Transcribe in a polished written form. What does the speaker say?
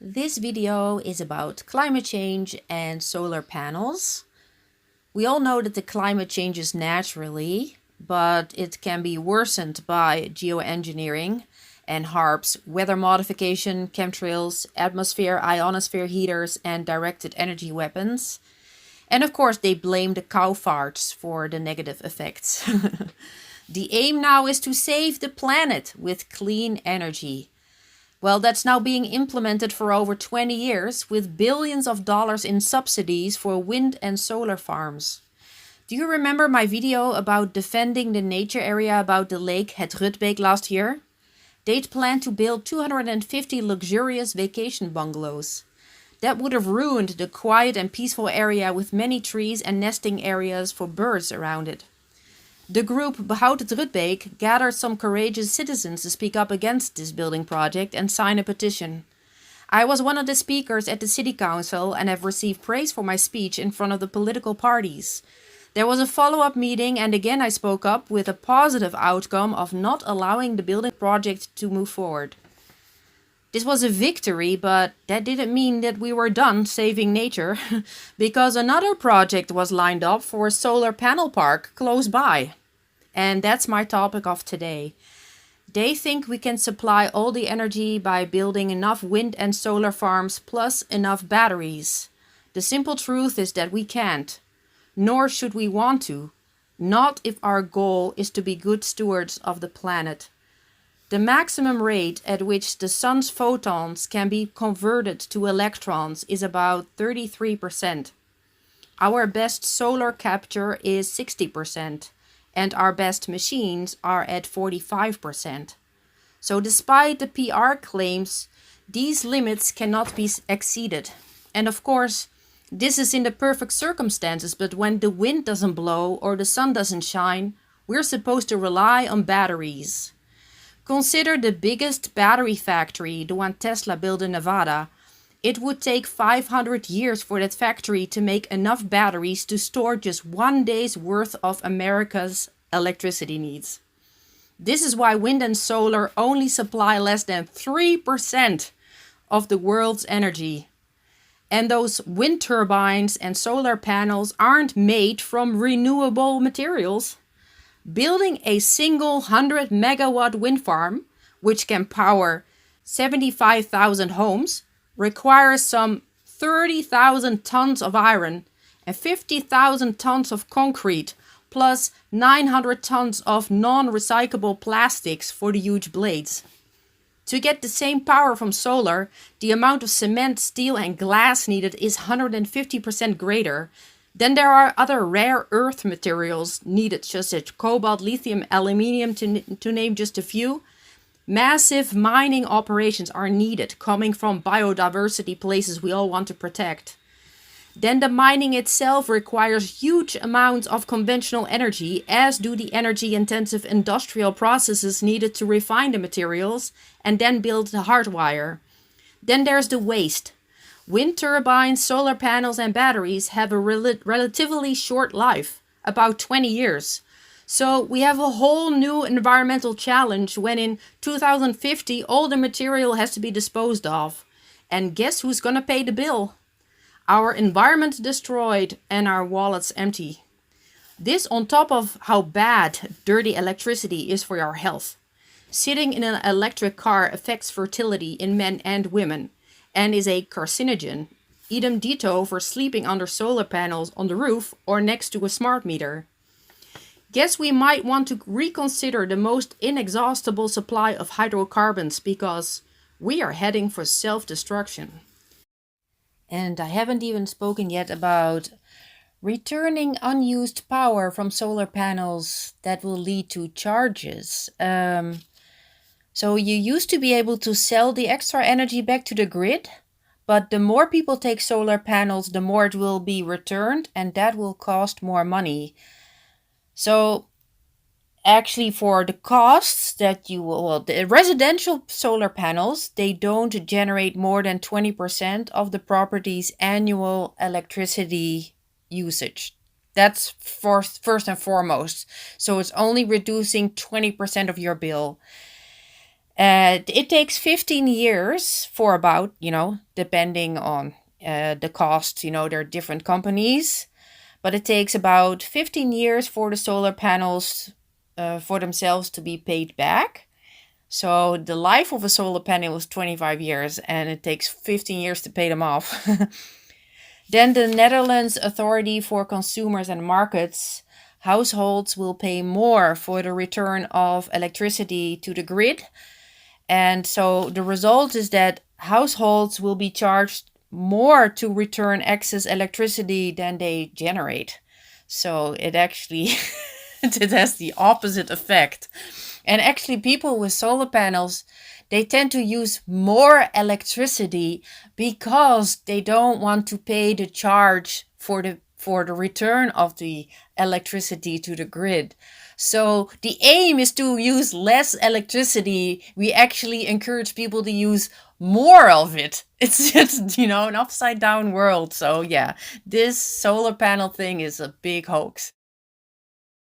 This video is about climate change and solar panels. We all know that the climate changes naturally, but it can be worsened by geoengineering and HARPs, weather modification, chemtrails, atmosphere, ionosphere heaters, and directed energy weapons. And of course, they blame the cow farts for the negative effects. The aim now is to save the planet with clean energy. Well, that's now being implemented for over 20 years with billions of dollars in subsidies for wind and solar farms. Do you remember my video about defending the nature area about the lake Het Rutbeek last year? They'd planned to build 250 luxurious vacation bungalows. That would have ruined the quiet and peaceful area with many trees and nesting areas for birds around it. The group Behoud het Rutbeek gathered some courageous citizens to speak up against this building project and sign a petition. I was one of the speakers at the city council and have received praise for my speech in front of the political parties. There was a follow-up meeting and again I spoke up with a positive outcome of not allowing the building project to move forward. This was a victory, but that didn't mean that we were done saving nature, because another project was lined up for a solar panel park close by. And that's my topic of today. They think we can supply all the energy by building enough wind and solar farms plus enough batteries. The simple truth is that we can't, nor should we want to, not if our goal is to be good stewards of the planet. The maximum rate at which the sun's photons can be converted to electrons is about 33%. Our best solar capture is 60%, and our best machines are at 45%. So despite the PR claims, these limits cannot be exceeded. And of course, this is in the perfect circumstances, but when the wind doesn't blow or the sun doesn't shine, we're supposed to rely on batteries. Consider the biggest battery factory, the one Tesla built in Nevada. It would take 500 years for that factory to make enough batteries to store just 1 day's worth of America's electricity needs. This is why wind and solar only supply less than 3% of the world's energy. And those wind turbines and solar panels aren't made from renewable materials. Building a single 100 megawatt wind farm, which can power 75,000 homes, requires some 30,000 tons of iron and 50,000 tons of concrete, plus 900 tons of non-recyclable plastics for the huge blades. To get the same power from solar, the amount of cement, steel and glass needed is 150% greater. Then there are other rare earth materials needed, such as cobalt, lithium, aluminium, to name just a few. Massive mining operations are needed, coming from biodiversity places we all want to protect. Then the mining itself requires huge amounts of conventional energy, as do the energy-intensive industrial processes needed to refine the materials and then build the hardwire. Then there's the waste. Wind turbines, solar panels and batteries have a relatively short life, about 20 years. So we have a whole new environmental challenge when in 2050 all the material has to be disposed of. And guess who's gonna pay the bill? Our environment destroyed and our wallets empty. This on top of how bad dirty electricity is for our health. Sitting in an electric car affects fertility in men and women, and is a carcinogen, idem dito for sleeping under solar panels on the roof or next to a smart meter. Guess we might want to reconsider the most inexhaustible supply of hydrocarbons because we are heading for self-destruction. And I haven't even spoken yet about returning unused power from solar panels that will lead to charges. So you used to be able to sell the extra energy back to the grid, but the more people take solar panels, the more it will be returned, and that will cost more money. So actually for the costs that the residential solar panels, they don't generate more than 20% of the property's annual electricity usage. That's first and foremost. So it's only reducing 20% of your bill. It takes 15 years for about, depending on the cost, there are different companies, but it takes about 15 years for the solar panels for themselves to be paid back. So the life of a solar panel is 25 years and it takes 15 years to pay them off. Then the Netherlands Authority for Consumers and Markets, households will pay more for the return of electricity to the grid. And so the result is that households will be charged more to return excess electricity than they generate. So it actually it has the opposite effect. And actually people with solar panels, they tend to use more electricity because they don't want to pay the charge for the return of the electricity to the grid. So the aim is to use less electricity. We actually encourage people to use more of it. It's just, an upside down world. So yeah, this solar panel thing is a big hoax.